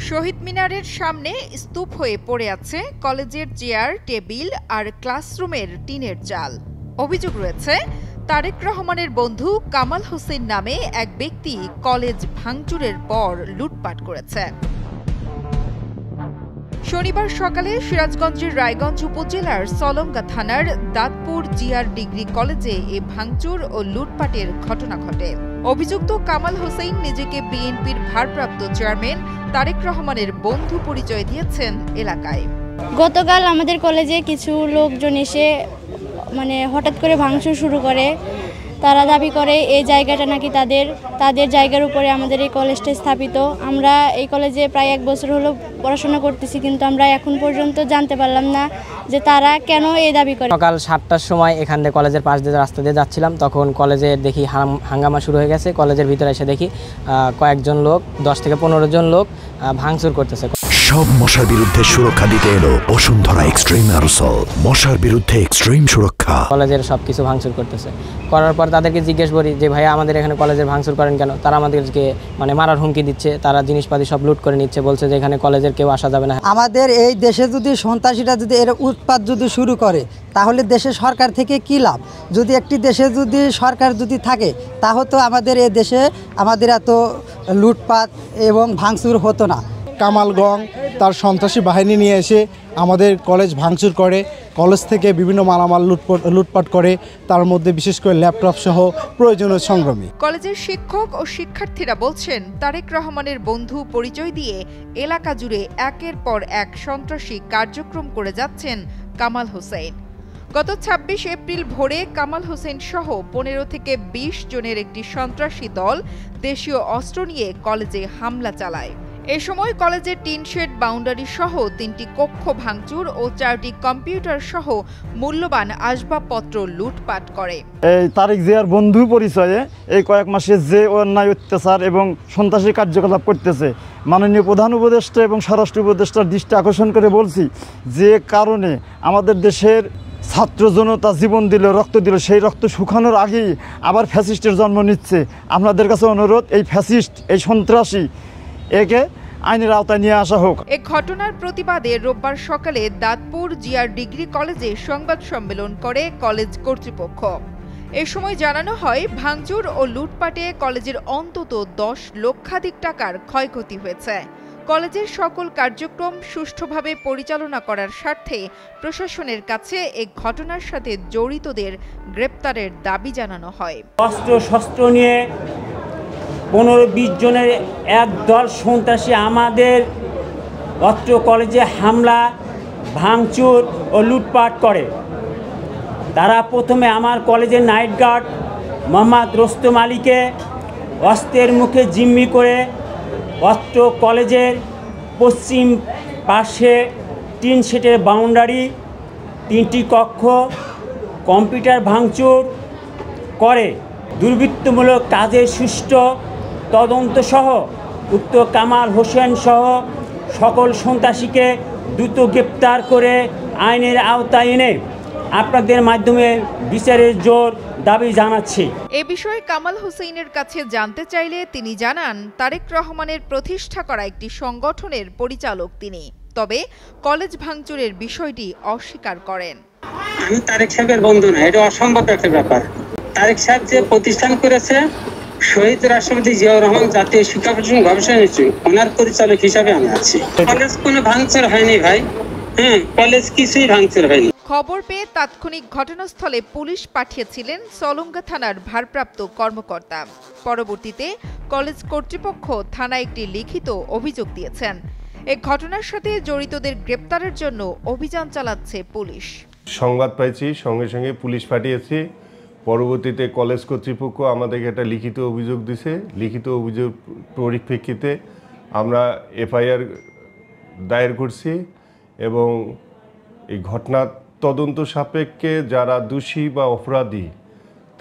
শহীদ মিনারের সামনে স্তূপ হয়ে পড়ে আছে কলেজের চেয়ার, টেবিল আর ক্লাসরুমের টিনের চাল। অভিযোগ রয়েছে তারেক রহমানের বন্ধু কামাল হোসেন নামে এক ব্যক্তি কলেজ ভাঙচুরের পর লুটপাট করেছে। শনিবার সকালে সিরাজগঞ্জের রায়গঞ্জ উপজেলার সলঙ্গা থানার দাঁতপুর জিআর ডিগ্রি কলেজে এ ভাঙচুর ও লুটপাটের ঘটনা ঘটে। অভিযুক্ত কামাল হোসেন নিজেকে বিএনপির ভারপ্রাপ্ত চেয়ারম্যান তারেক রহমানের বন্ধু পরিচয় দিয়েছেন এলাকায়। গতকাল আমাদের কলেজে কিছু লোকজন এসে হঠাৎ করে ভাঙচুর শুরু করে। তারা দাবি করে এই জায়গাটা নাকি তাদের জায়গার উপরে আমাদের এই কলেজটা স্থাপিত। আমরা এই কলেজে প্রায় 1 বছর হলো পড়াশোনা করতেছি, কিন্তু আমরা এখন পর্যন্ত জানতে পারলাম না যে তারা কেন এই দাবি করে। সকাল 7টার সময় এখান থেকে কলেজের পাশ দিয়ে রাস্তা দিয়ে যাচ্ছিলাম, তখন কলেজে দেখি হাঙ্গামা শুরু হয়ে গেছে। কলেজের ভিতরে এসে দেখি কয়েকজন লোক, 10 থেকে 15 জন লোক ভাঙচুর করতেছে। সব মশার বিরুদ্ধে সুরক্ষা দিতে এলো বসুন্ধরা এক্সট্রিম অ্যারোসল, মশার বিরুদ্ধে এক্সট্রিম সুরক্ষা। কলেজের সবকিছু ভাঙচুর করতেছে। করার পর তাদেরকে জিজ্ঞেস করি যে ভাইয়া আমাদের এখানে কলেজের ভাঙচুর করেন কেন? তারা আমাদেরকে মারার হুমকি দিচ্ছে। তারা জিনিসপাতি সব লুট করে নিচ্ছে, বলছে যে এখানে কলেজের কেউ আসা যাবে না। আমাদের এই দেশে যদি সন্ত্রাসীরা যদি এর উৎপাত যদি শুরু করে, তাহলে দেশে সরকার থেকে কি লাভ? যদি একটি দেশে যদি সরকার যদি থাকে, তাহলে তো আমাদের এই দেশে আমাদের এত লুটপাট এবং ভাঙচুর হতো না। কামালগং তার সন্ত্রাসী বাহিনী নিয়ে এসে আমাদের কলেজ ভাঙচুর করে, কলেজ থেকে বিভিন্ন মালামাল লুটপাট করে, তার মধ্যে বিশেষ করে ল্যাপটপ সহ প্রয়োজনীয় সংগ্রামী। কলেজের শিক্ষক ও শিক্ষার্থীরা বলছেন তারেক রহমানের বন্ধু পরিচয় দিয়ে এলাকা জুড়ে একের পর এক সন্ত্রাসী কার্যক্রম করে যাচ্ছেন কামাল হোসেন। গত 26 এপ্রিল ভোরে কামাল হোসেন সহ 15 থেকে 20 জনের একটি সন্ত্রাসী দল দেশীয় অস্ত্র নিয়ে কলেজে হামলা চালায়। এ সময় কলেজের টিন শেড বাউন্ডারি সহ 3টি কক্ষ ভাঙচুর ও 4টি কম্পিউটার সহ মূল্যবান আসবাবপত্র লুটপাট করে। এই তারেক জিয়ার বন্ধু পরিচয়ে এই কয়েক মাসে যে অন্যায় অত্যাচার এবং সন্ত্রাসী কার্যকলাপ করতেছে, মাননীয় প্রধান উপদেষ্টা এবং স্বরাষ্ট্র উপদেষ্টার দৃষ্টি আকর্ষণ করে বলছি, যে কারণে আমাদের দেশের ছাত্র জনতা জীবন দিল, রক্ত দিল, সেই রক্ত শুকানোর আগেই আবার ফ্যাসিস্টের জন্ম নিচ্ছে। আপনাদের কাছে অনুরোধ, এই ফ্যাসিস্ট, এই সন্ত্রাসী একে আইনের আওতায় নিয়ে আসা হোক। এই ঘটনার প্রতিবাদে রোববার সকালে দাঁতপুর জিআর ডিগ্রি কলেজে সংবাদ সম্মেলন করে কলেজ কর্তৃপক্ষ। এ সময় জানানো হয়, ভাঙচুর ও লুটপাটে কলেজের অন্তত 10 লক্ষাধিক টাকার ক্ষয়ক্ষতি হয়েছে। কলেজের সকল কার্যক্রম সুষ্ঠুভাবে পরিচালনা করার স্বার্থে প্রশাসনের কাছে এই ঘটনার সাথে জড়িতদের গ্রেপ্তারের দাবি জানানো হয়। অস্ত্র নিয়ে 15-20 জনের এক দল সন্ত্রাসী আমাদের অত্র কলেজে হামলা, ভাঙচুর ও লুটপাট করে। তারা প্রথমে আমার কলেজের নাইট গার্ড মোহাম্মদ রোস্তম আলীকে অস্ত্রের মুখে জিম্মি করে অত্র কলেজের পশ্চিম পাশে টিন শেডের বাউন্ডারি, 3টি কক্ষ, কম্পিউটার ভাঙচুর করে। দুর্বৃত্তমূলক কাজের সুষ্ঠু তদন্ত সহ উক্ত কামাল হোসেন সহ সকল সন্ত্রাসীকে দ্রুত গ্রেপ্তার করে আইনের আওতায় এনে আপনাদের মাধ্যমে বিচারের জোর দাবি জানাচ্ছি। এ বিষয়ে কামাল হোসেনের কাছে জানতে চাইলে তিনি জানান, তারেক রহমানের প্রতিষ্ঠা করা একটি সংগঠনের পরিচালক তিনি, তবে কলেজ ভাঙচুরের বিষয়টি অস্বীকার করেন। আমি তারেক সাহেবের বন্ধু না, এটা অসম্ভব একটা ব্যাপার। তারেক সাহেব যে প্রতিষ্ঠান করেছে শহীদ রাষ্ট্রপতি জিয়াউর রহমান জাতীয় শিক্ষা প্রতিষ্ঠান গবেষণা ইনস্টিটিউট, ওনার পরিচালক হিসাবে আমি আছি। কলেজ কোনো ভাঙচুর হয়নি ভাই, কলেজ কিছুই ভাঙচুর হয়নি। খবর পেয়ে তাৎক্ষণিক ঘটনাস্থলে পুলিশ পাঠিয়েছিলেন সলঙ্গা থানার ভারপ্রাপ্ত কর্মকর্তা। পরবর্তীতে কলেজ কর্তৃপক্ষ থানায় একটি লিখিত অভিযোগ দিয়েছেন। এই ঘটনার সাথে জড়িতদের গ্রেপ্তারের জন্য অভিযান চালাচ্ছে পুলিশ। সংবাদ পাইছি, সঙ্গে সঙ্গে পুলিশ পাঠিয়েছি। পরবর্তীতে কলেজ কর্তৃপক্ষ আমাদেরকে একটা লিখিত অভিযোগ দিছে। লিখিত অভিযোগ পরিপ্রেক্ষিতে আমরা এফআইআর দায়ের করছি এবং এই ঘটনার তদন্ত সাপেক্ষে যারা দোষী বা অপরাধী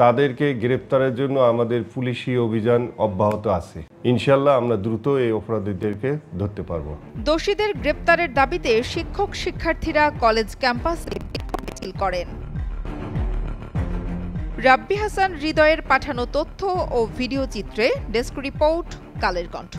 তাদেরকে গ্রেপ্তারের জন্য আমাদের পুলিশি অভিযান অব্যাহত আছে। ইনশাআল্লাহ আমরা দ্রুত এই অপরাধীদেরকে ধরতে পারবো। দোষীদের গ্রেপ্তারের দাবিতে শিক্ষক শিক্ষার্থীরা কলেজ ক্যাম্পাসে মিছিল করেন। রাব্বি হাসান হৃদয়ের পাঠানো তথ্য ও ভিডিও চিত্রে ডেস্ক রিপোর্ট, কালের কণ্ঠ।